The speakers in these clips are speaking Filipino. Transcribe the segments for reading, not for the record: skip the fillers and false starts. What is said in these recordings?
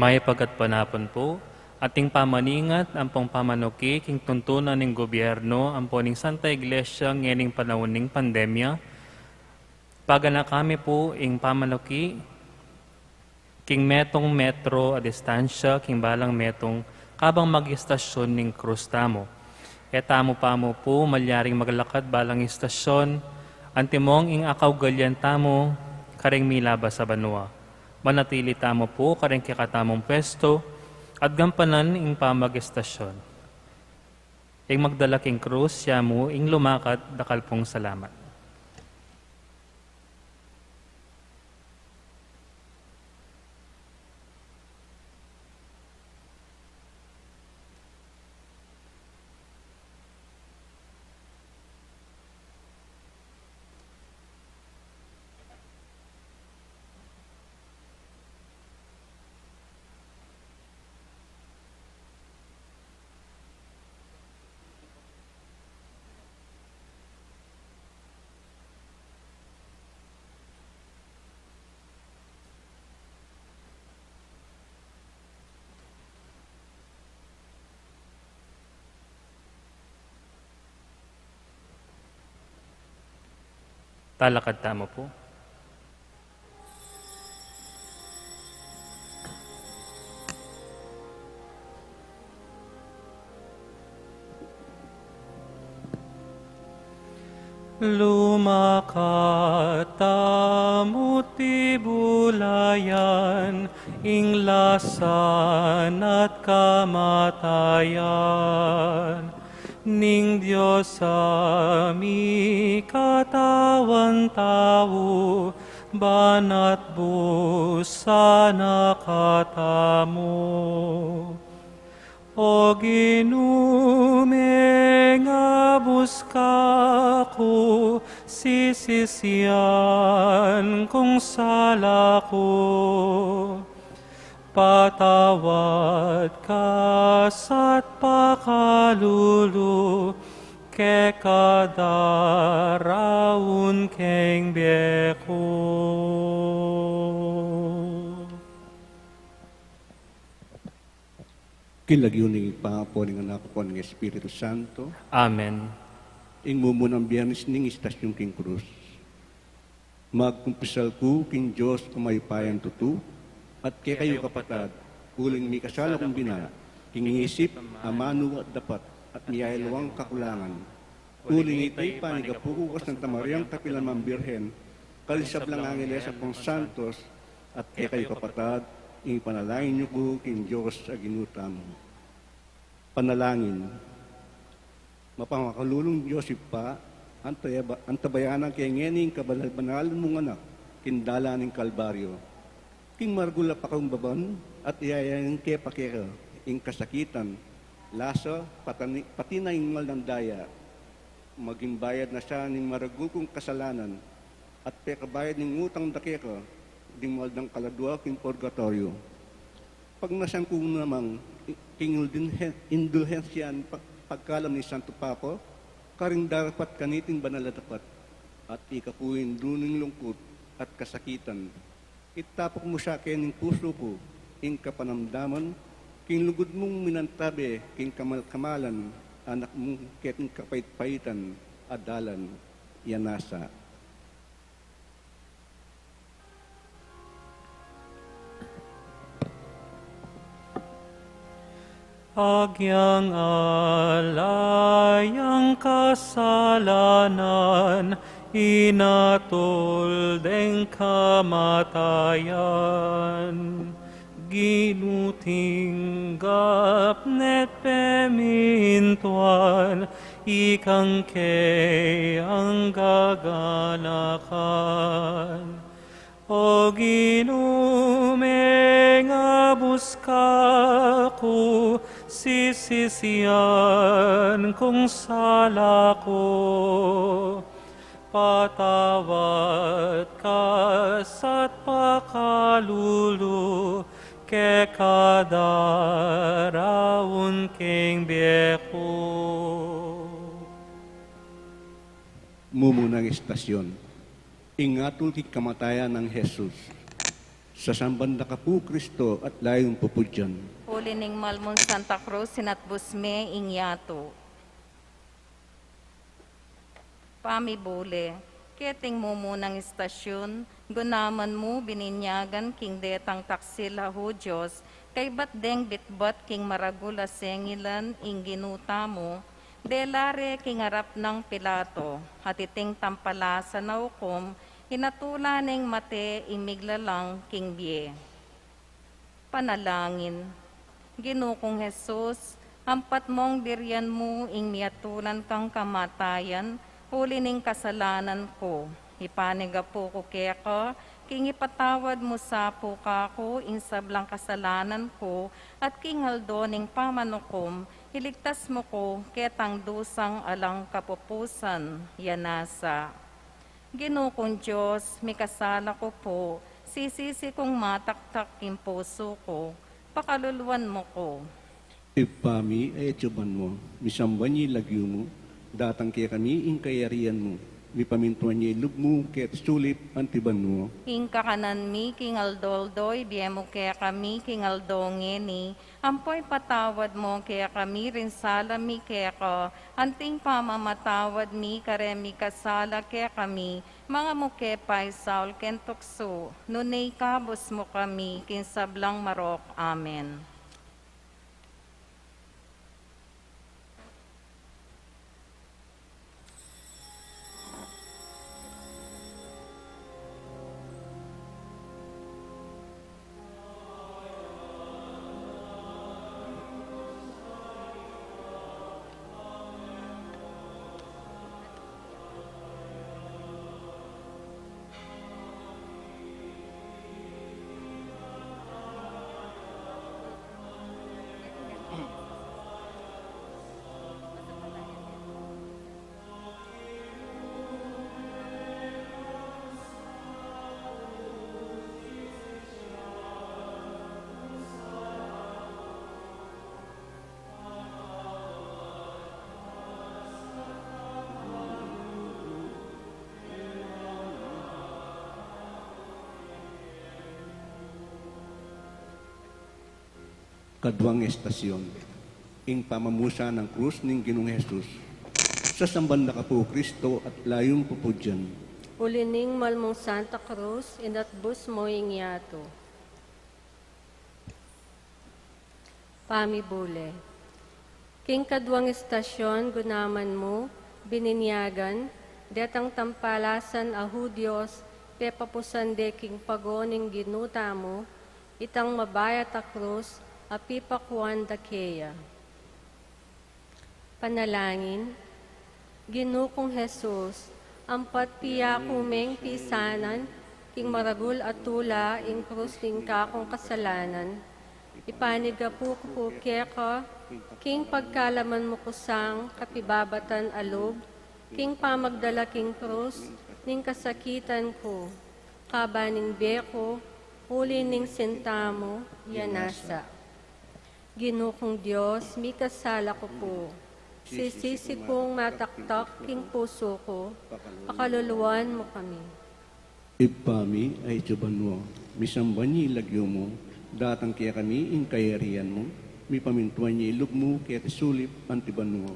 May pagkatpanapon po, ating pamaningat ang pong pamanuki king tuntunan ng gobyerno ang po ning Santa Iglesia ngening panahon ning pandemya. Pagana kami po ing pamanuki king metong metro a distansya king balang metong kabang mag-istasyon ning krus tamo. Etamo pa mo po malyaring maglakad balang istasyon antimong ing akaw galyan tamo karing milaba sa banwa. Manatili tamo po karing kikatamong pwesto at gampanan ing pamag-estasyon. Ing magdala king krus, siya mo ing lumakat dakal pong salamat. Talakad tamo po. Lumakat tamo ti bulayan, ing lasan at kamatayan. Ning Diyos ami katawan tao, banat busa nakatamo. O ginume nga buska ko, sisisiyan kung sala ko. Patawad ka sa't pakalulu, ke kadaraun keng biyeko. Kilagyo ning Pangapon ng anak ko ng Espiritu Santo. Amen. Ing mumunang biyernes ning istasyon king krus. Magkumpisal ko king Diyos kumaypayan tutu, at kay kayo kapatad, uling mi kasala kong binan, king ingisip, amano at dapat, at miyayalawang kakulangan. Uling itay panigapukukas ng tamariyang kapilan mambirhen, kalisap lang ang Iglesia pong Santos, at kay kayo kapatad, ing panalangin niyo ko king Diyos sa ginutam. Panalangin. Mapamakalulong Joseph pa, antabayanan kay ngening kabanal-banalan mong anak, kindala ng Kalbaryo. King margula pa kang baban, at iyayanin kay pakira, ing kasakitan, lasa, pati na ingal ng daya, maging bayad na siya ng maragul kong kasalanan, at pekabayad ng utang dakeka, ding maldang kaladwa king purgatorio. Pag nasan kong namang, king indulhensyan, pagkalam ni Santo Papa, karing dapat kaniting banal na dapat, at ikapuin duning lungkot at kasakitan. Itapok mo sa akin ng puso ko, ing kapanamdaman, king lugod mong minantabi, king kamal-kamalan, anak mong keting kapait-paitan, adalan, yanasa. Agyang alay ang kasalanan, inatol deng kamatayan. Ginutinggap net pemintuan, ikang kay ang gaganakan. O ginume nga buska ko, sisisiyan kung sala ko. Patawad ka sa't pakalulu, ke kadaraon king biyeko. Mumunang istasyon. Ingatol ki kamatayan ng Jesus. Sa sambanda ka po, Kristo, at layong pupudyan. Uli ning Malmon Santa Cruz, sinatbusme ingyato. Pamibule, keting mo munang istasyon, gunaman mo bininyagan king detang taksila ho Diyos, kay bat deng bitbat king maragula sengilan ing ginuta mo, delare king harap ng Pilato, hatiting tampalasa na hukom, hinatula ning mate imiglalang king biye. Panalangin, Ginukong Jesus, ampat mong diryan mo ing miyatulan kang kamatayan, huli ning kasalanan ko. Ipaniga po ko keka, king ipatawad mo sa po kako, ing sablang kasalanan ko, at king haldo ning pamanukom, iligtas mo ko, ketang dusang alang kapupusan, yanasa. Ginukong Diyos, may kasala ko po, sisisi kong mataktak king puso ko, pakaluluan mo ko. Ipami ay etsuban mo, misamban niya lagyo mo, datang kaya kami ing kayarian mo, mipamintuan niya ilog mo, kaya't sulip antiban mo. Ing kakanan mi, king aldoldoy, biyemo kaya kami, king aldongeni, ampoy patawad mo, kaya kami rin sala mi kaya ka, anting pamamatawad mi, karemi kasala kaya kami, mga mukepay saul kentukso, nunay kabos mo kami, king sablang marok. Amen. Kadwang estasyon, ing pamamusa ng krus ning Ginong Jesus, sa sambanda ka po, Kristo, at layong pupudyan. Ulining Malmong Santa Cruz, inatbus mo ingyato. Pamibule. King kadwang estasyon, gunaman mo, bininyagan, detang tampalasan ahu Diyos, pepapusande king pagoning ginuta mo, itang mabayat a krus, apipakuan da keya. Panalangin. Ginukong Jesus, ampat piya kumeng pisanan, king maragul at tula, ing krus ling kakong kasalanan. Ipaniga po ko keka, king pagkalaman mo kusang, kapibabatan alog, king pamagdala king krus, ning kasakitan ko, kabaning beko, huli ning sentamo, yanasa. Ginukong Diyos, mi kasala ko po. Sisisi kong mataktak king puso ko, pakaluluan mo kami. Ipami ay tsuban mo, misamban niya ilagyo mo, datang kaya kami ing kayarian mo, mi pamintuan niya ilog mo, kaya tisulip antiban mo.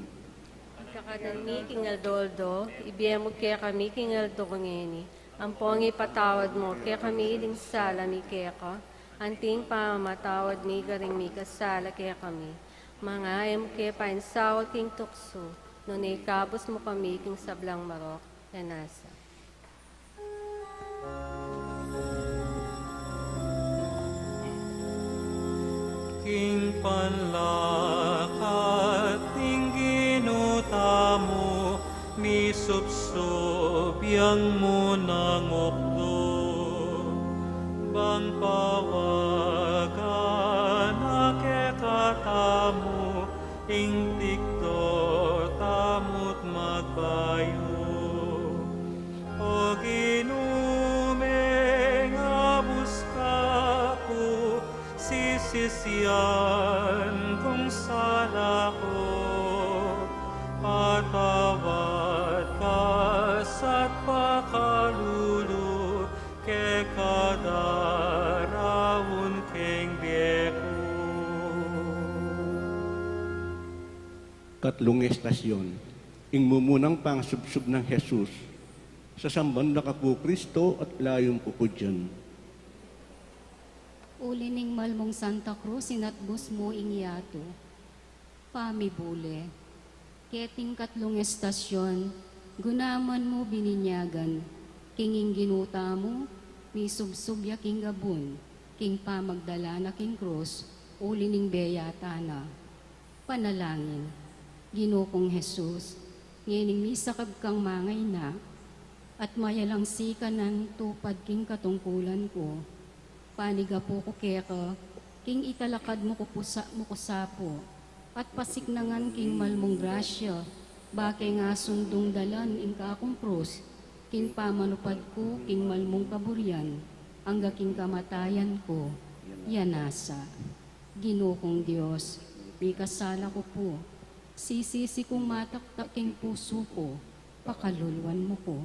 Kakanan mi king aldoldo, ibiya mo kaya kami king aldongeni. Ang pongi patawad mo, kaya kami iling sala mi kaya ka, anting pamamatawad mi garing mi kasala kaya kami. Mga ayam kaya painsawal king tukso, nung ikabos mo kami king sablang marok, yanasa. King panlakat ning ginutamo, misupsup yang mo ng okdo, bang pawagan akekatamo, ing tikto tamot magbayo. O ginumeng abus ka ko, sisisiyan kung sala ko, patawad ka sa't pakalulu, ke kadaraon keng biyeko. Katlong estasyon, ing mumunang pangsubsub ng Jesus, sa samban na kapo Kristo at layong pupudyan. Uli ning malmong Santa Cruz, inatbus mo ingyato. Pamibule, keting katlong estasyon, gunaman mo bininyagan, kinging ginuta mo, misubsubya king gabun, king pamagdala na king krus, uli ning beyatana. Panalangin, Ginukong Jesus, ngining misakab kang mangay na, at mayalang sika ng tupad king katungkulan ko, paniga po ko keka, king italakad mo ko sapo, at pasiknangan king malmong grasya, bakay nga sundong dalan ing kakong krus, king pamanupad ko, king malmong kaburyan, angga king kamatayan ko, yanasa. Ginukong Diyos, may kasala ko po, sisisi kong mataktak king puso ko, pakaluluan mo ko.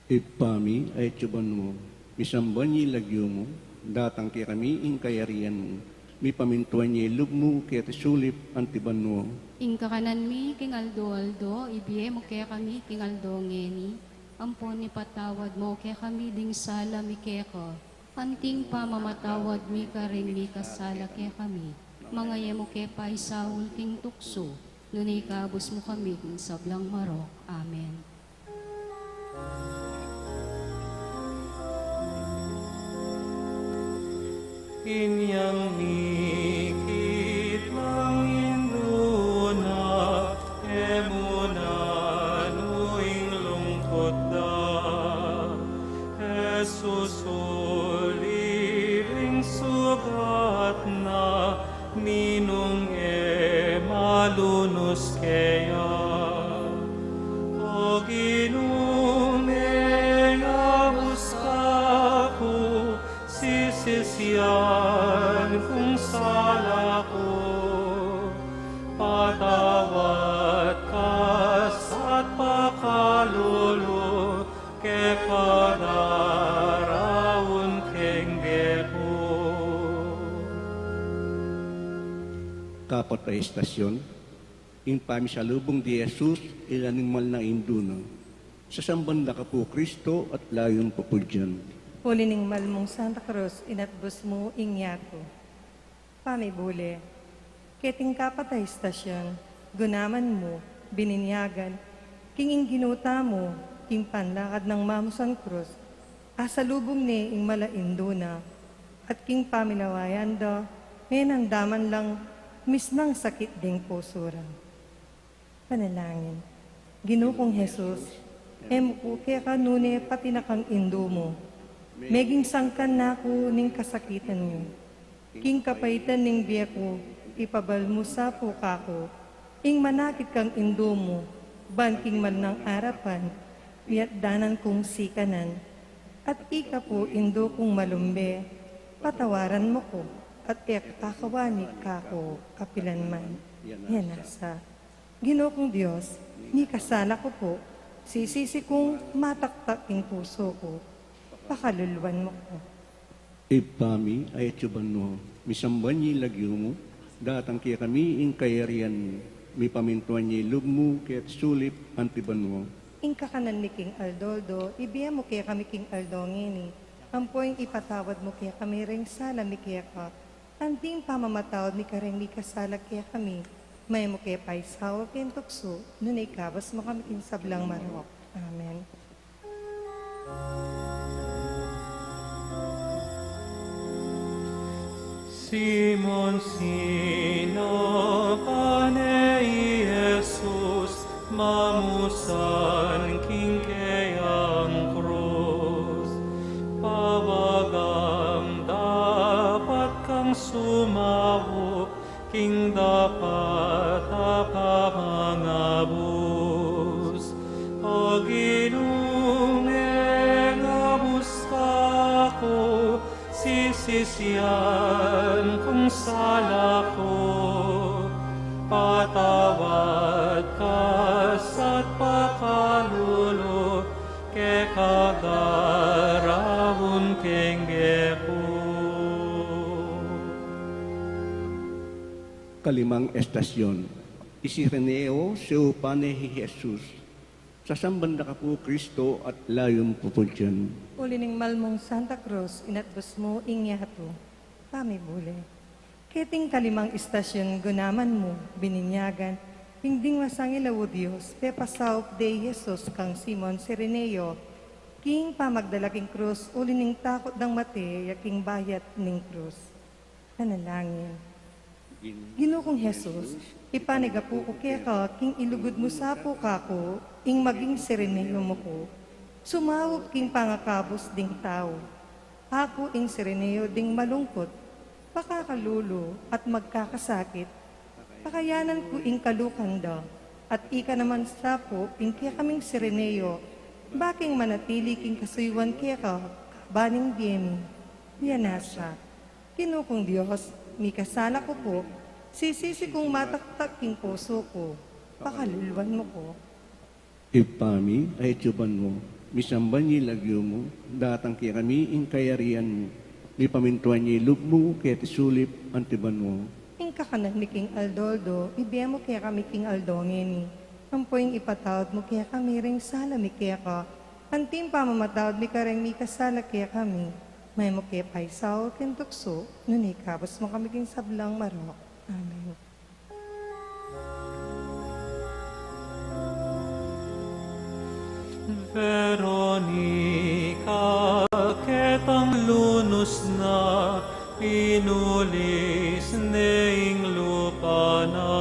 Ipami ay tsuban mo, misamban niya ilagyo mo, datang kaya kami ing kayarian mo, mi pamintuan niya ilog mo, kaya tisulip antiban mo. Ing kakanan mi, king aldo, ibiye mo kaya kami, king aldo ngeni, ampon ni patawad mo, kaya kami ding sala mi kaya ko, anting pamamatawad mi ka rin mi kasala kaya kami, mga yemo kaya pa isawul king tukso, nunay kabos mo kami king sablang marok. Amen. Inyang mikit ng induna, emuna nuing lungkot da. Jesus uliring sugat na, ninong malunos kaya. O ginumeng abus ako, sisisiyan kung sala ko, patawad ka at pakalulu, ke kadaraon keng beko. Kapat ay estasyon, ing pamisalubong di Jesus, ilaningmal na induna, sa sambanda ka po Kristo at layong papudyan. Huli ning malmong Santa Cruz, inatbus mo ingyato. Pamibule, keting kapatay istasyon, gunaman mo, bininyagan, kinging ginuta mo, king panlakad ng mamusan krus, asalubong ni ing malainduna, at king paminawayan do, ngayon ang daman lang, misnang sakit ding pusuran. Panalangin. Ginoo kong Jesus, emko kaya kanune pati na kang indo mo. Meging sangkan na ako ning kasakitan mo. King kapaitan ning biya ko, ipabal mo sa puka ko. Ing manakit kang indo mo, banking man ng arapan, miat danan kong sikanan. At ika po indo kong malumbe, patawaran mo ko, at kakawani ka ko kapilan man. Yan nasa. Ginoo kong Diyos, ni kasala ko po, sisisi kong mataktak ing puso ko, pakaluluan mo ko. Ipami ay etsuban mo, misamban niya lagyo mo, datang kaya kami ing kayarian mo, mi pamintuan niya lub mo, kaya't sulip antiban mo. Ing kakanan ni King Aldoldo, ibiya mo kaya kami King Aldongini, ampoing ipatawad mo kaya kami ring sala mi kaya ka, anting pamamatawad mi ka ring mi kasala kaya kami, may mo kaya paisawa kaya tukso, nun ay kabas mo kami king sablang marok. Amen. Simon sino panei Jesus, mamusan king kayang krus. Pawagam dapat kang sumawo, king dapat apamangabus. O ginumeng abus ako, sisisiyan kung sala ko, patawad ka sa't pakalulo, ke kagarawon kenge ko. Kalimang estasyon, isireneo siya panehi Jesus, sasambanda ka po Kristo at layong pupudyan. Ulining malmong Santa Cruz, inatbos mo ingyato, pamibuli. Keting kalimang istasyon, gunaman mo, bininyagan, hingding masangilaw Diyos, pepasaup de Jesus kang Simon Sireneo, king pamagdalaking krus, ulining takot ng mate, yaking bayat ning krus. Panalangin. Ginoo kong Jesus, ipanigapu ko kaya ka, king ilugod mo sa puka ko, ing maging Sireneo mo ko. Sumawag king pangakabos ding tao. Ako ing Sireneo ding malungkot, pakakalulo at magkakasakit. Pakayanan ko ing kalukanda, at ika naman sa po, ing kaya kaming Sireneo, baking manatili king kasuywan kaya ka, kabaning diyemi. Diyanasa, Ginoo kong Diyos, mi kasala ko po, sisisi kong mataktak king puso ko, pakaluluan mo ko. Ipami ay etsuban mo, misamban niya lagyo mo, datang kaya kami ing kayarian mo, mi pamintuan niya lub mo, kaya't sulip antiban mo. Ing kakanan ni King Aldoldo, ibiya mo kaya kami King Aldongeni. Ampoing ipatawad mo kaya kami ring sala mi kaya ka. Antim pamamatawad mi ka ring mi kasala kaya kami. May mo kaya paisaw ken tukso, nun ikabas mo kami king sablang marok. Amen. Veronica, ketang lunos na, pinulis neing lupa na,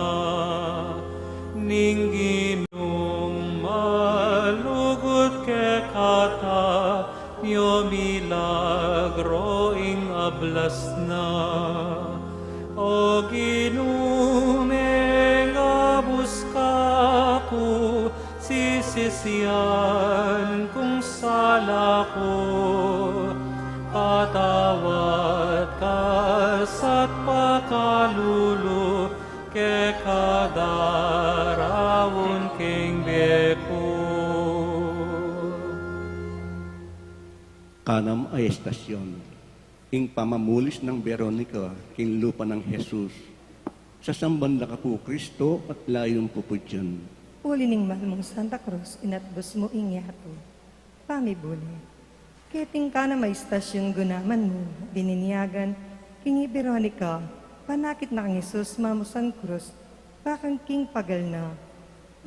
ningginong malugot ke kata, yo milagro ing ablas na. O ginumeng abus ka ko, sisisiyan kung sala ko, patawad ka sa't pakalulo, ke kadarawon king beko. Kanam ay estasyon, ing pamamulis ng Veronica, king lupa ng Jesus, sasambanda ka po Kristo at layong pupudyan. Ulining malmong Santa Cruz, inatbos mo ingyato, pamibuli. Keting ka na may istasyon gunaman mo, bininyagan, king Veronica, panakit na kang Jesus, mamusan krus, bakang king pagal na.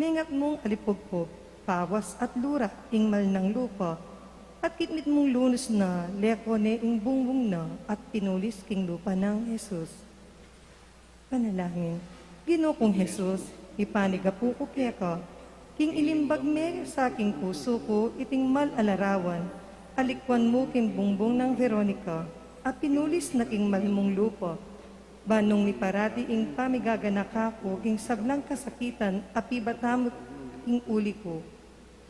Mingat mong alipugpog, pawas at lura, ing mal ng lupa, at kitnit mong lunos na, lekone ing bungbong na, at pinulis king lupa ng Jesus. Panalangin. Ginoo kong Jesus, ipanigapu ko keka, king ilimbag me sa aking puso ko, iting mal-alarawan, alikwan mo king bungbong ng Veronica, at pinulis na king malmong lupa. Banong mi parati ing pamigaganak ako, king sablang kasakitan, api batam king uli ko.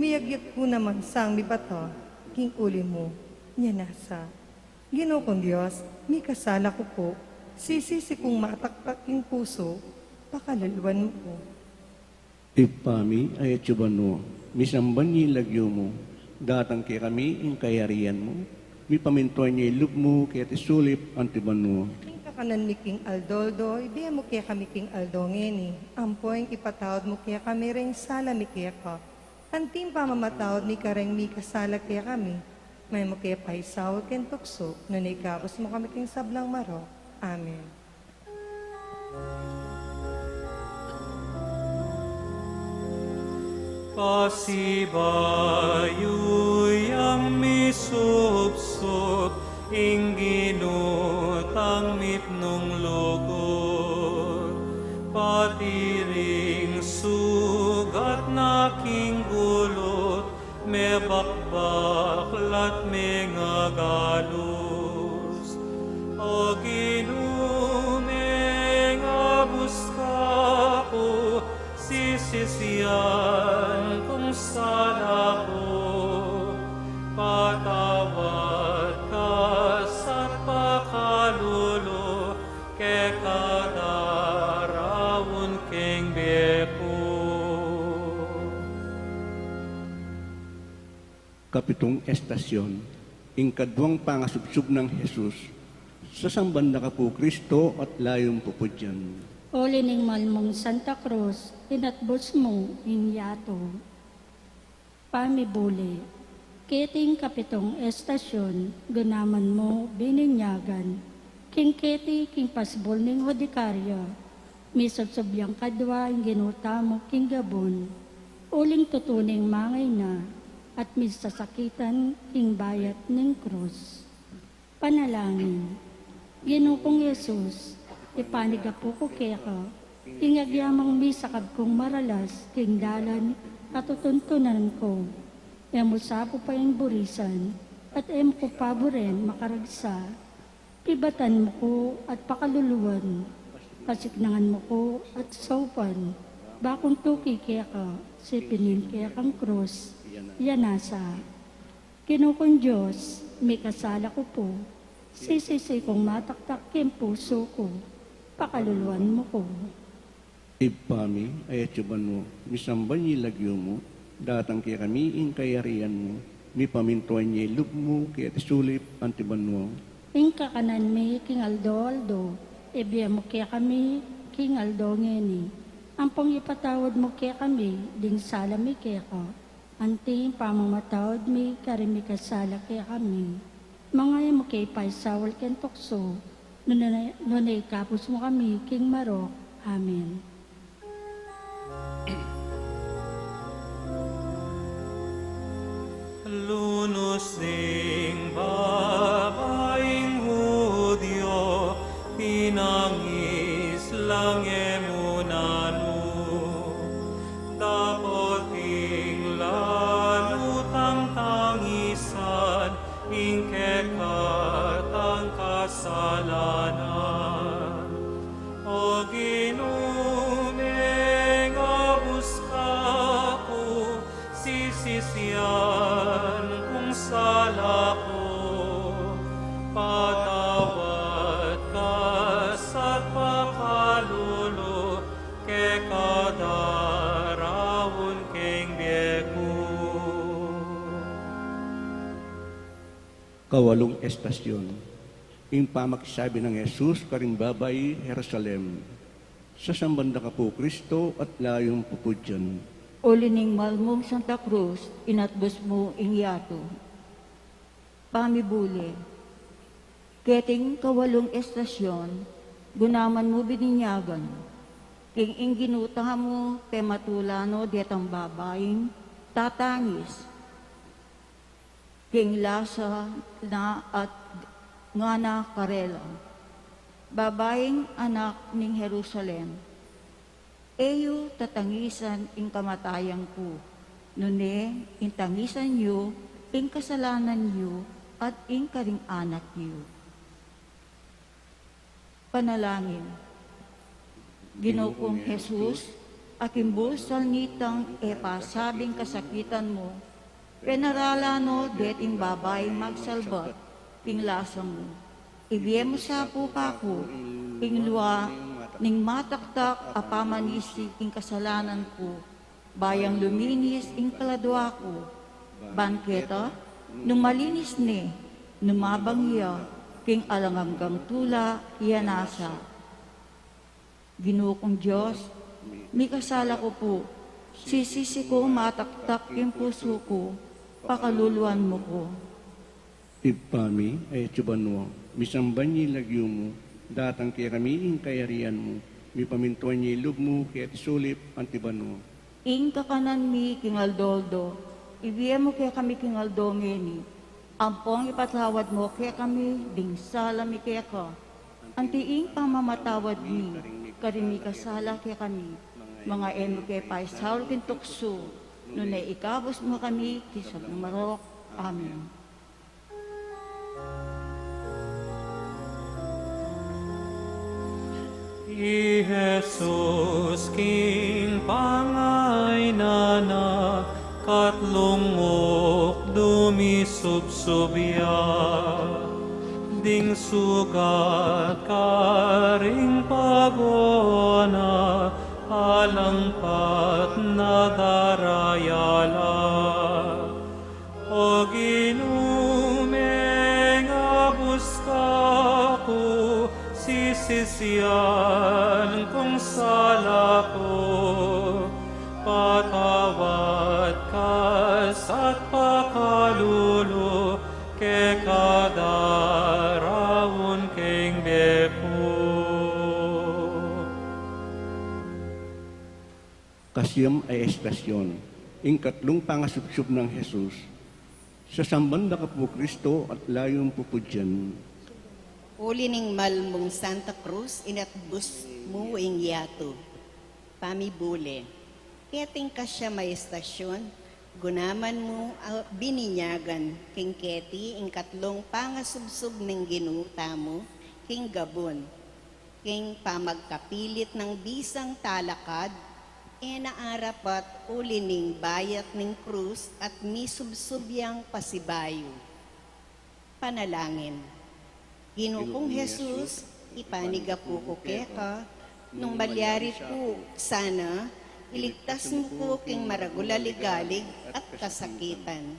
Miyagyat ko naman sang mi bata, king uli mo, niya nasa. Ginoo kong Diyos, mi kasala ko po, sisisi kong matakpak king puso, pakalaluan mo ko. Ipami ay etsyubano, misamban niya lagyo mo, datang kay kami ing kayarian mo, mi pamintuan niya ilub mo, kaya tisulip antiban mo. King kakanan mi king Aldoldo, ibiya mo kaya kami king Aldongeni, ampoing ipatawad mo kaya kami ring sala mi kaya ka. Anting pamamatawad mi kareng mi kasala kaya kami, may mo kaya paisaw ken tukso, nunay kapos mo kami king sablang maro. Amen. Pasibayuyang misupsop, ingginutang mitnong lugod, patiring sugat na king gulot, me bakbaklat me ngagalos. O ginumeng abuska ko, sisisiyan kung sala ko, patawad ka sa pakalulo, ke kadarawon keng bepo. Kapitong estasyon, ing kadwang pangasubsub ng Jesus, sa samban na ka po Kristo at layong pupudyan. O lining malmong Santa Cruz, inatbos mo inyato. Pamibuli, keting kapitong estasyon, gunaman mo bininyagan, king keti king pasbol ning hodikarya, misabsabyang kadwa ing ginuta mo king gabon, uling tutuning mangay na, at misasakitan king bayat ning krus. Panalangin, Ginukong Yesus, ipanigapo ko keka, ingagyamang misakab kong maralas, king dalan, at tutuntunan ko. Emusapo pa yung burisan, at em ko paboren makaragsa. Pibatan mo ko at pakaluluan, kasiknangan mo ko at saupan. Bakong tuki keka, sipinin kekang krus, yanasa. Ginukong Diyos, may kasala ko po, sisisi kong mataktak yung puso ko, pakaluluan mo ko. Ipami ay etsyuban mo, misamban niya lagyo mo, datang kaya kami ing kayarian mo, mi pamintuan niya ilub mo, kaya tisulip antiban mo. Ing kakanan mi king Aldo, ibiya mo kaya kami king Aldo ngeni. Ampong ipatawad mo kaya kami, ding sala mi kaya ka. Anting pamamatawad mi, karimi kasala kaya kami. Mga mo kay paisawal ken tukso, nunay kapos mo kami king Marok. Amen. Lunos ding babaeng Hudyo, tinangis lang emunano, dapoting lalutang tangisan, ingkekatang kasalanan. O ginumeng abus ko, sisisiyan kung sala ko, patawad ka sa pakalulo, ke kadarawon keng biyeko. Kawalong estasyon, ing pamaksabi ng Jesus karing babay Jerusalem, sa sambanda ka po Kristo at layong pupudyan. O lining malmong Santa Cruz, inatbos mo ingyato. Pamibuli, keting kawalong estasyon, gunaman mo bininyagan, king ingginuta mo pematulano dietang babaeng tatangis, king lasa na at ngana karela, babaeng anak ning Jerusalem, Eyo tatangisan ing kamatayang ko. Nune, intangisan yu, ing kasalanan yu, at ing karing anak yu. Panalangin. Ginoo kong Jesus, akimbus salnitang epasabing kasakitan mo, penaralano deting babay magsalbat, ing lasang mo. Ibiyem mo sa pupa ko, ing luwa, ning mataktak apamanisi ing kasalanan ko, bayang luminis ing kaladwa ko, bangketa, numalinis ni, numabangya, king alanganggang tula, iyanasa. Ginoo kong Diyos, may kasala ko po, sisisi ko mataktak yung puso ko, pakaluluan mo ko. Ipami ay tsubanwa, misamban niya lagyo mo, datang kaya kami ing kayarian mo, mi pamintuan niya ilog mo, kaya tisulip ang tibanwa. Ing kakanan mi kingaldoldo, ibiya mo kaya kami kingaldo ngeni, ampong ipatawad mo kaya kami, ding sala mi kaya ka, antiing pamamatawad mi, karimi kasala kaya kami, mga emo kaya paisaul kintukso, nunay ikabos mo kami, kisab ng marok. Amen. I Jesus king pangay na katlungok dumisubsubya, ding sugat karing pagona, alangpat na darayala. O ginumeng abus ka ko, sisisiyan kung sala ko, patawad ka sa't pakalulo, ke kadarawon keng bepo. Kasiyam ay estasyon, ing katlong pangasupsup ng Jesus, sa sambanda ka po Kristo at layong pupudyan. Uli ning malmong Santa Cruz, inatbus mo ing yato. Pamibule, keting ka siya may estasyon, gunaman mo bininyagan, king keti ing katlong pangasubsub ng ginuta mo, king gabon, king pamagkapilit ng bisang talakad, naarapat uli ning bayat ning krus at misubsubyang pasibayo. Panalangin. Ginoo Jesus, ipaniga po ko keka, nung balyari po sana, iligtas mo ko king maragulaligalig at kasakitan.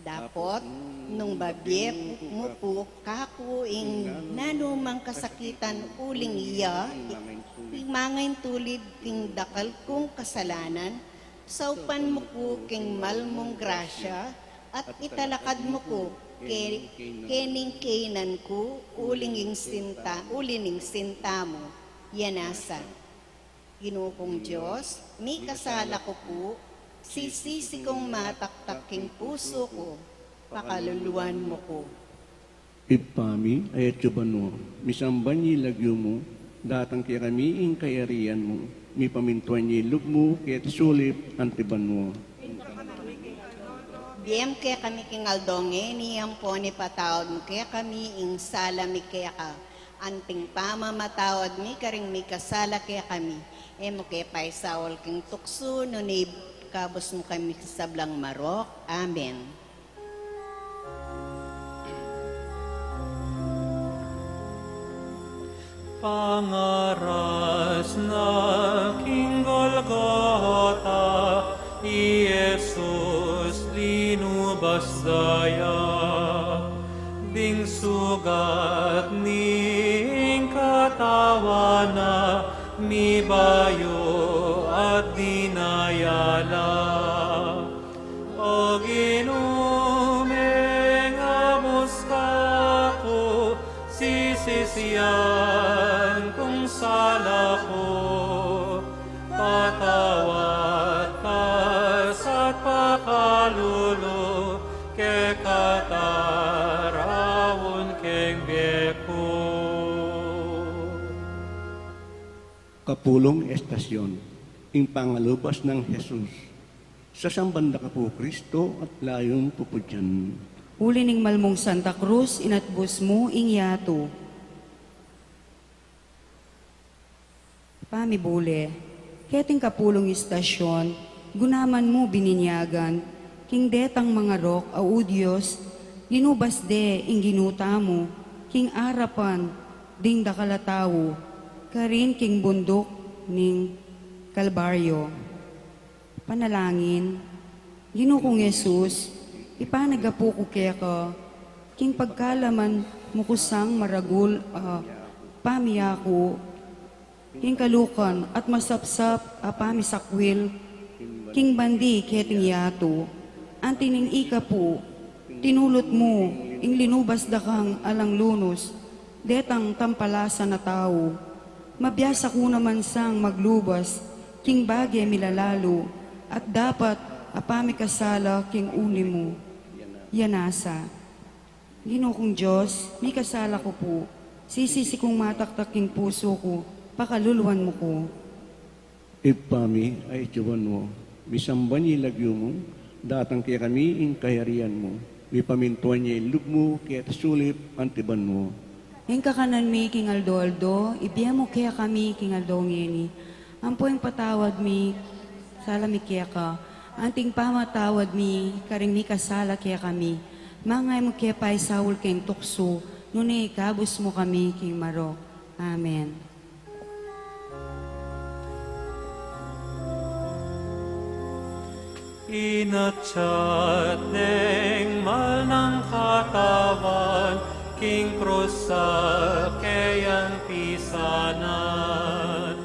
Dapot, nung babye mo po kako ing nanumang kasakitan uling iya, mangain tulid king dakal kong kasalanan, saupan mo ko king malmong grasya, at italakad mo ko kening kainan ko, ulining sinta mo, yanasa. Ginoo kong Diyos, may kasala ko po, sisisi kong mataktaking puso ko, pakaluluan mo ko. Ipami ay tsubanwa, misamban niya lagyo mo, datang kaya kami ing kayarian mo, mi pamintuan niya ilog mo, kaya tisulip ang tibanwa. Diyem kaya kami kingaldonge, niyang po ni patawad mo kaya kami ing sala mi kaya ka, anting pamamatawad mi karing mi kasala kaya kami, mo kaya paisawal king tukso, nunib kabos mo kami sa sablang marok. Amen. Pangaras na king Golgota, Jesus linubas daya, ding sugat ning katawana, mi bayo at dinayala. O ginumeng abos ka ko, sisisiyan kung sala ko, patawad ka sa't pakalulo, ke katarawon keng beko. Kapulong estasyon, ing pangalubas ng Jesus. Sa sambanda ka po, Kristo, at layong pupudyan. Uli ning malmong Santa Cruz, inatbus mo ing yato. Pamibule, keting kapulong istasyon, gunaman mo bininyagan, king detang mga rok au Diyos, ginubas de ing ginuta mo, king arapan, ding dakalatawo, karin king bundok ning Kalbaryo. Panalangin, Ginukong Yesus, ipanagapo ko keka, king pagkalaman mo kusang maragul pamiyako, king kalukan at masapsap pamisakwil, king bandi keting yato, antining ika po, tinulot mo, ing linubas dakang alang lunos, detang tampalasa na tao, mabiyasa ko naman sang maglubas, king bagay milalalo, at dapat apamikasala king uni mo, yanasa. Ginukong Diyos, may kasala ko po, sisisi kong mataktak king puso ko, pakaluluan mo ko. Ipami ay ituban mo, bisamban niya lagyo mo, datang kaya kami ing kaharian mo, bipamintuan niya ilug mo, kaya tasulip antiban mo. Ing kakanan mi king Aldo, ibiya mo kaya kami king Aldo ngeni. Ampo yung patawad mi, sala mi kaya ka. Anting pamatawad mi, karing mi kasala kaya kami. Mangay mo kaya pa'y sawul kayong tukso, nunay kabus mo kami king Marok. Amen. Inatsyat deng mal ng katawan, king krusa kayang pisanan.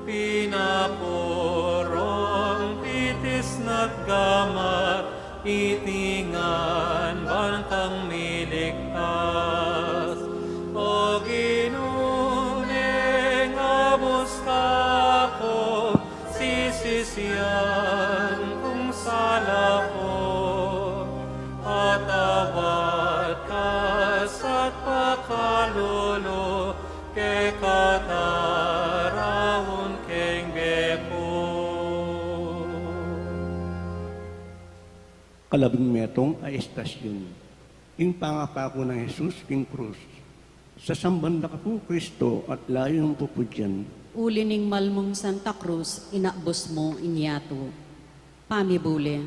Pinapurong pitis na't gamat, itingan bantang miligtas. O ginuneng abos ka ko, sisisiyan kung sala ko. At awat kas at pakalolo, ke katarawon keng beko. Kalabing metong ay estasyon. Ing pangapako ng Jesus, king krus. Sa sambanda ka po, Kristo, at layong pupudyan. Uli ning malmong Santa Cruz, inakbos mo inyato. Pamibule,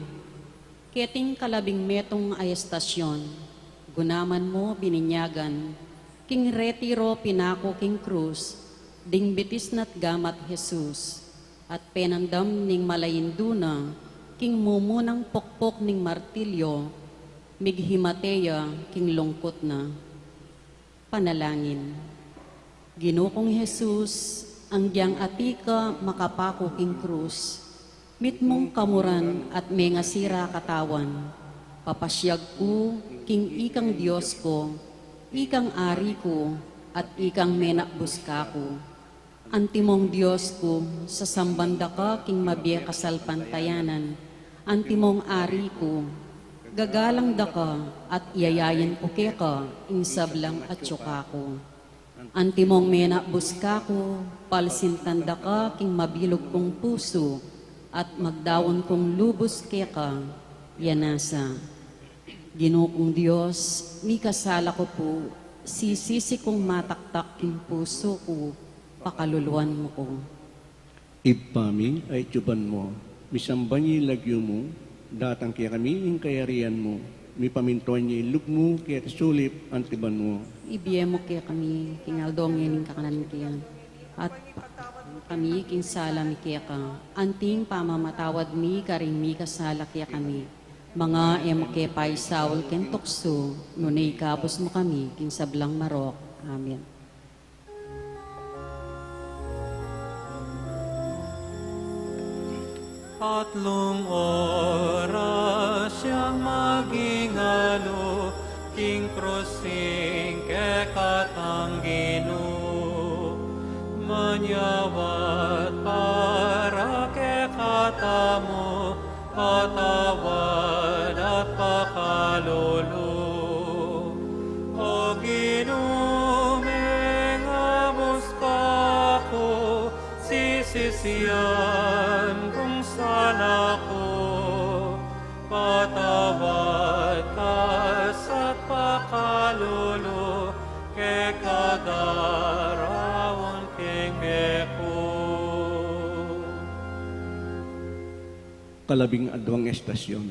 keting kalabing metong ay estasyon, gunaman mo bininyagan, king retiro pinako king krus, ding bitis na't gamat Jesus, at penandam ning malayinduna, king mumunang pokpok ning martilyo, mighimateya king lungkot na. Panalangin, Ginukong Jesus, ang diyang atika makapako king krus, mitmong kamuran at mga sira katawan, papasyag ko king ikang Diyos ko, ikang ari ko, at ikang menakbus ka ko. Antimong Diyos ko, sa sambanda ka king mabiya kasalpantayanan, antimong ari ko, gagalang da ka at iyayayan ko ka, insablang at syuka ko. Antimong menakbus ka ko, palsintanda ka king mabilog kong puso, at magdawon kong lubos ka, yanasa. Ginukong Diyos, mi kasala ko po, sisisi kong mataktak king puso ko, pakaluluan mo ko. Ipami ay ituban mo, bisamban niya lagyo mo, datang kaya kami ing kayarian mo, mi pamintuan niya ilug mo, kaya tasulip antiban mo. Ibiye mo kaya kami, king Aldong yaning kakanan kaya, at kami king sala mi kaya ka, anting pamamatawad mi karing mi kasala kaya kami, mga emo kaya pa'y sawal ken tukso, nunay kapos mo kami, king sablang Marok. Amen. Tatlong oras siyang magingalo, king krusing ke katanggino. Manyawat para ke katamo, patawad at pakalolo. O ginumeng amos ka ko, sisisiyan kadarawon king beko. Kalabing adwang estasyon,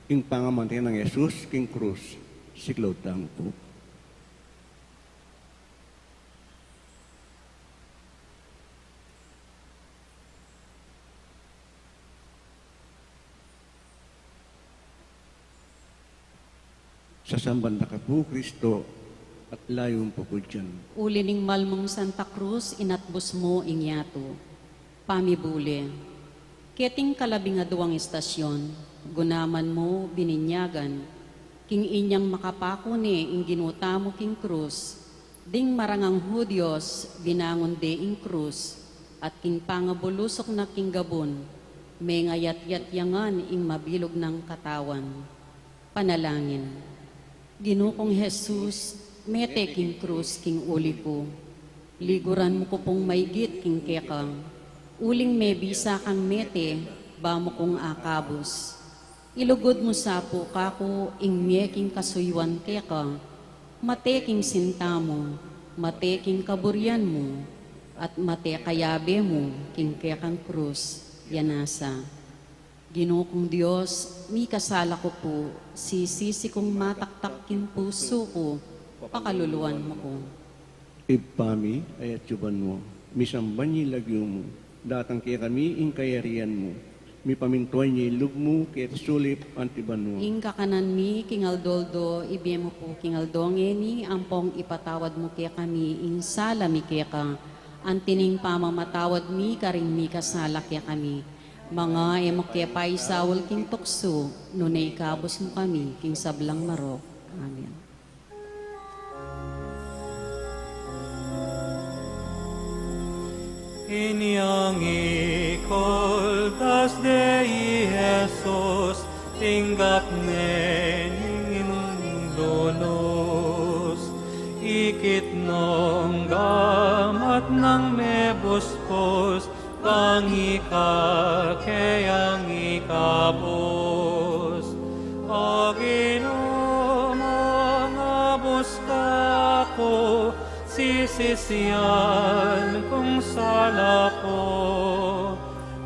ing pangamantin ng Jesus king krus, siklaw tangko. Sa samban na ka po, Kristo, at layong po po dyan. Ulining malmong Santa Cruz, inatbos mo ingyato. Pamibule. Keting kalabing aduang istasyon, gunaman mo bininyagan, king inyang makapakuni ing ginuta mo king krus, ding marangang Hudyos, binangon de ing krus, at king pangabulusok na king gabon, may ngayat-yat yangan ing mabilog ng katawan. Panalangin. Ginukong Jesus, mete king krus king uli ko, liguran mo ko pong maigit king kekang, uling may bisa kang mete, ba mo kong akabos. Ilugod mo sa po kako ing meking kasuywan keka, mateking sinta mo, mateking kaburyan mo, at mate kayabe mo king kekang krus, yanasa. Ginukong Diyos, mi kasala ko po, sisisi kong mataktak king puso ko, pakaluluan mo ko. Ipami ay atsuban mo, misamban niya lagyo mo, datang kaya kami ing kayarian mo, mi pamintuan niya ilog mo, kaya sulip antiban mo. Ing kakanan mi, king Aldoldo, ibiye mo po king Aldongeni, ampong ipatawad mo kaya kami, ing sala mi kaya ka, antining pamamatawad mi, karing mi kasala kaya kami. Mga emok kaya paisawal king tukso, nunay kabos mo kami, king sablang marok. Amen. Inyang ikol tas Dei Jesus, tinggap nening lulos, ikit nong gamat ng mebuspos, kangi ka kayang ikabos. O Ginoo, mga buska ko, sisisiyan kung sala ko.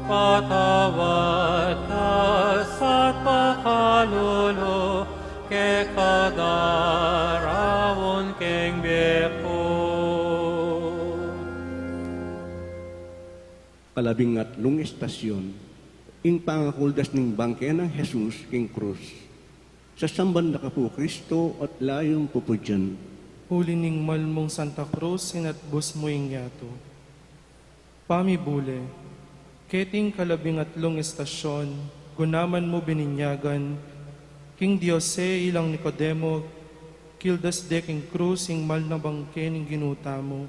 Patawad ka sa pakalulo, ke kadarawon keng beko. Kalabing atlong estasyon, ing pangakuldas ng bangke ng Jesus king krus. Sa samban na ka po, Kristo, at layong pupudyan. Huli ning malmong Santa Cruz, sinatbos mo ingyato. Pamibule, keting kalabing atlong estasyon, gunaman mo bininyagan, king Diose ilang Nicodemo, kildas de king krus, ing mal na bangke ning ginuta mo,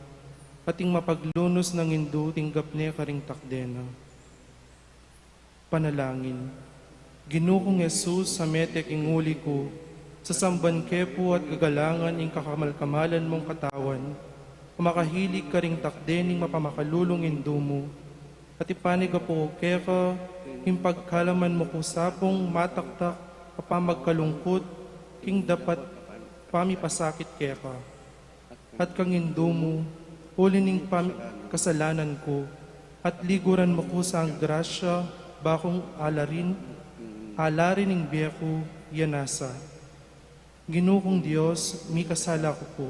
ating mapaglunos ng indu, tinggap niya karing takdena. Panalangin. Ginukong Jesus sa metek ing uli ko, sa samban kepo at kagalangan ing kakamalkamalan mong katawan, kumakahilig ka ring takdening mapamakalulong indu mo, at ipanig ka po keka, ing pagkalaman mo kusapong mataktak, kapamagkalungkot, king dapat pamipasakit keka. At kang indu mo, ulining kasalanan ko, at liguran mo ko sa ang grasya, bakong alarin ng biyako, yanasa. Ginukong Diyos, mi kasala ko po,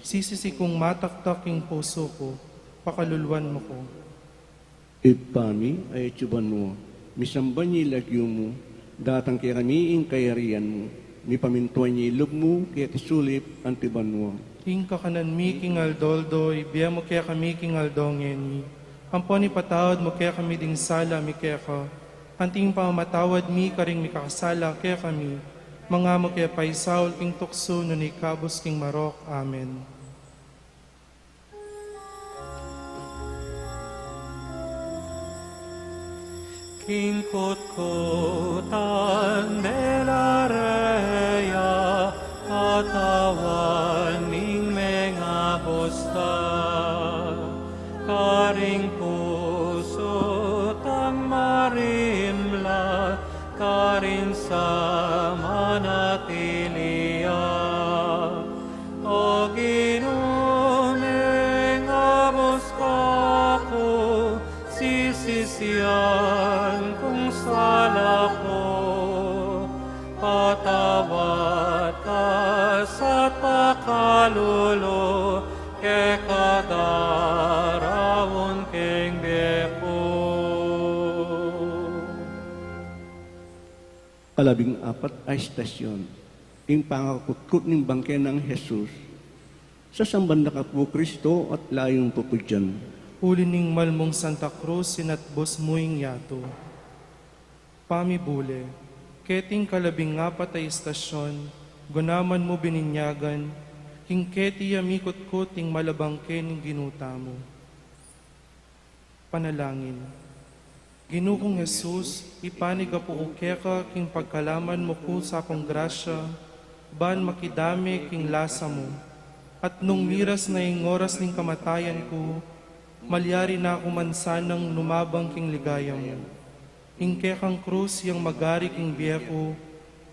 sisisi kong mataktak yung puso ko, pakaluluan mo ko. Ipami ay atsuban mo, misamban niya lagyo mo, datang kaya kami ing kayarian mo, mi pamintuan niya ilog mo, kaya tisulip antiban mo. King kakanan mi king Aldoldo, ibiya mo kaya kami king Aldongeni. Ampon ipatawad mo kaya kami ding sala mi kaya ka. Anting pamamatawad mi karing mi kakasala kaya kami. Mga mo kaya paisaul king tukso nun ikabos king marok. Amen. King kutkutan de la reya, katawan ning mga busta, karing puso tang marimla, karin sa manatiliya. O Ginoo, pakalulu, ke kadarawon king beko. Kalabing-apat ay istasyon, ing pangakutkot ng bangke ng Jesus, sa sambanda ka po Kristo at layong pupudyan. Uli ning malmong Santa Cruz, sinatbos muing yato. Pamibule, keting kalabing-apat ay istasyon, gunaman mo bininyagan, king keti amikot-kot ting malabangke ning ginuta mo. Panalangin. Ginukong Jesus, ipanig po ukeka king pagkalaman mo ko sa akong grasya, ban makidami king lasa mo, at nung miras na ing oras ning kamatayan ko, malyari na ako mansanang lumabang king ligaya mo. Hingke kang krus yang magari king biyeko,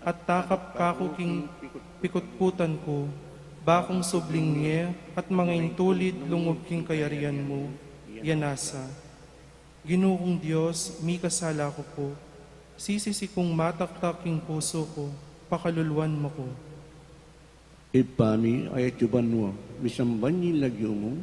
at takap kako king pikutputan ko, bakong subling niya, at mga intulid lungog king kayarian mo, yanasa. Ginukong Diyos, mi kasala ko po, sisisi kong mataktak king puso ko, pakaluluan mo ko. Ipami ay tuban mo, misamban niya lagyo mo,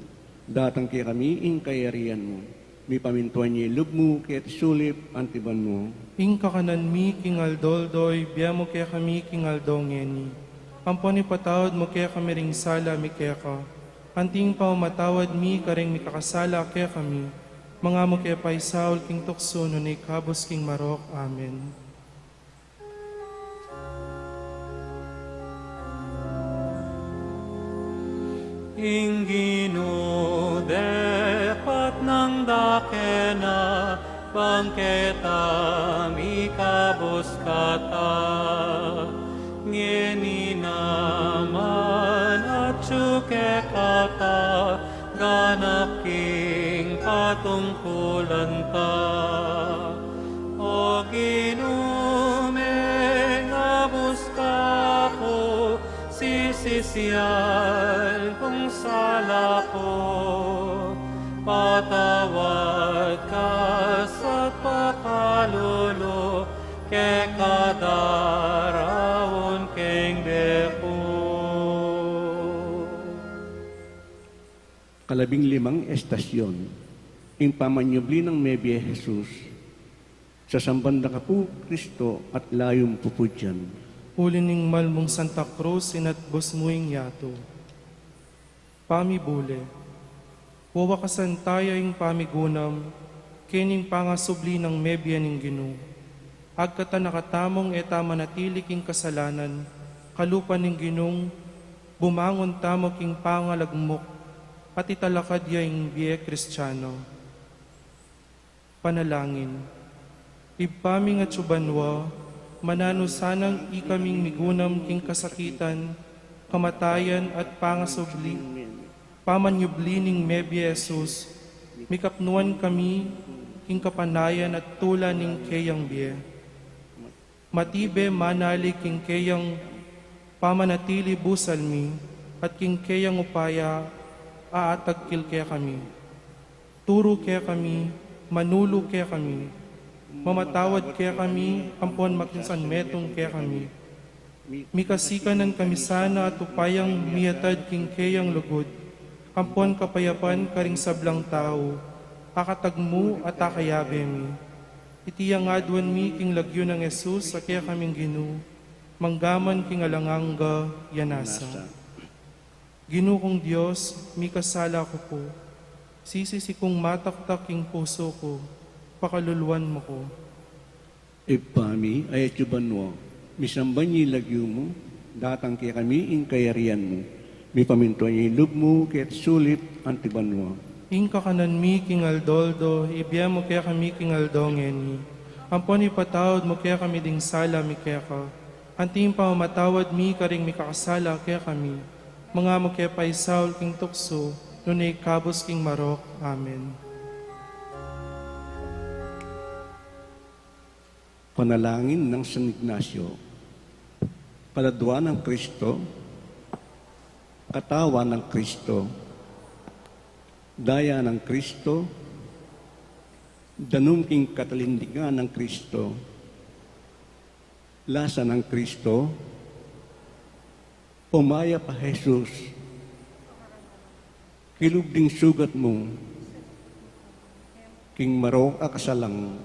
datang kay kami ing kayarian mo. Mi pamintuan niya lub mo, kaya sulip antiban mo. Ing kakanan mi king aldoldoy, biya mo kaya kami king aldongeni. Ampon ipatawad mo kaya kami ring sala mi kaya ka. Anting paumatawad mi karing mi kakasala kaya kami. Mga mo kaya paisaul king tukso no ni kabos king marok. Amen. Ingino depat ng dakena, bangketa mikabos kata, ngeni naman at syuke kata, ganap king patungkulan ta. O ginume ngabos ka ko, sisisiyan kung sala ko, patawad ka sa pakalulu, ke kadarawon king beko. Kalabing-limang estasyon, ing pamanyubli ng Mebye Jesus, sa sambanda ka po Kristo at layong pupudyan. Uli ning malmong Santa Cruz, sinatbos muing yato. Pamibule, wawakasan tayo ing pamigunam, kining pangasubli ng Mebye ning Ginu. Agkata nakatamong eta manatili king kasalanan, kalupan ning Ginung, bumangon tamo king pangalagmok, at italakad yaing biye Kristiyano. Panalangin. Ipaming at subanwa, manano sanang ikaming migunam king kasakitan, kamatayan at pangasubli, pamanyubli ning Mebye Jesus, mikapnuan kami king kapanayan at tula ning kayang biye. Matibe manali king kayang pamanatili busalmi, at king kayang upaya aatagkil kaya kami. Turo kaya kami, manulo kaya kami, mamatawad kaya kami, ampon makinsan metong kaya kami. Mikasikanan kami sana at upayang miyatad king kayang lugod, ampon kapayapan karing sablang tao, akatagmu at akayabe mi. Itiyang adwan mi king lagyo ng Jesus, sa kaya kaming Ginu, manggaman king alanganga yanasa. Ginukong Diyos, mi kasala ko po, sisisi kong mataktak king puso ko, pakaluluan mo ko. Ipami ay tuban mo, misamban niya lagyo mo, datang kay kami ing kayarian mo. Mi pamintuan niya lub mo, kaya sulip antiban mo. Ing kakanan mi king aldoldo, ibiya mo kaya kami king aldongeni. Ampon ipatawad mo kaya kami ding sala mi kaya ka. Anting pamamatawad mi karing mi kakasala kaya kami. Mga mo kaya paisaul king tukso, nunay kabos king marok. Amen. Panalangin ng San Ignacio. Paladwa ng Kristo, katawan ng Kristo, daya ng Kristo, danum king katalindigan ng Kristo, lasa ng Kristo, umaya pa Jesus, kilubding sugat mo, king marok akasalang,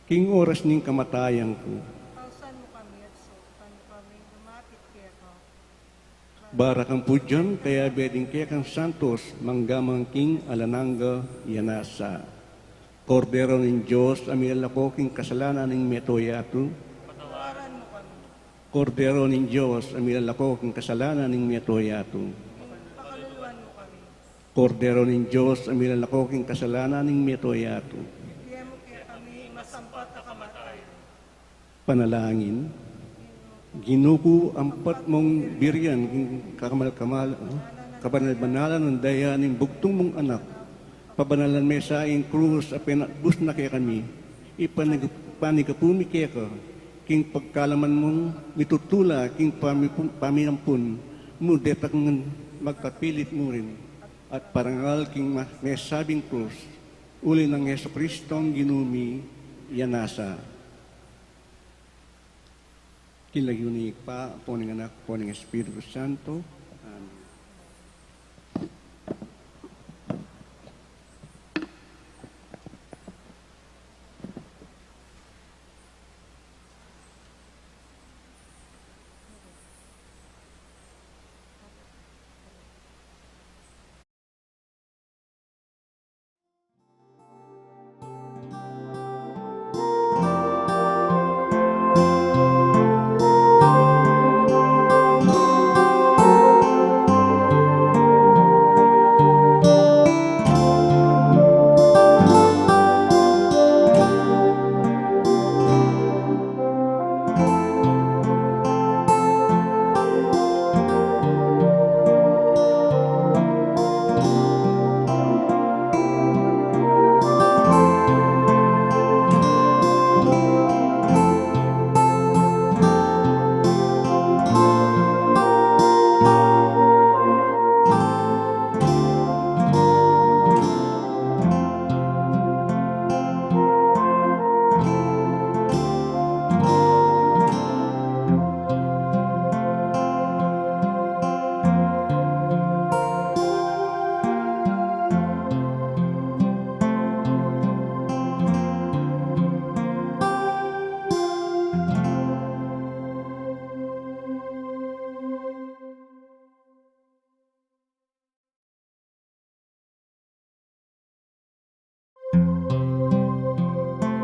king oras ning kamatayan ko, barakang pudyan, kaya beding kaya kang santos, manggamang king alananga yanasa. Kordero ng Diyos, amilala king kasalanan ng metoyato. Kordero ng Diyos, amilala king kasalanan ng metoyato. Kordero ng Diyos, amilala king kasalanan ng metoyato. Panalangin. Ginuko ampat mong biryan, kakamal-kamal, kabanal-banalan ng daya ng bugtong mong anak, pabanalan may sa ing krus, apinatbus na kaya kami, ipanigapumi kaya ka, king pagkalaman mong mitutula, king paminampun, mo detak magkapilit mo rin, at parangal king may sabing krus, uli ng Yeso Kristong ginumi, yanasa. Kinlagyunig pa po ng anak po ng Espiritu Santo,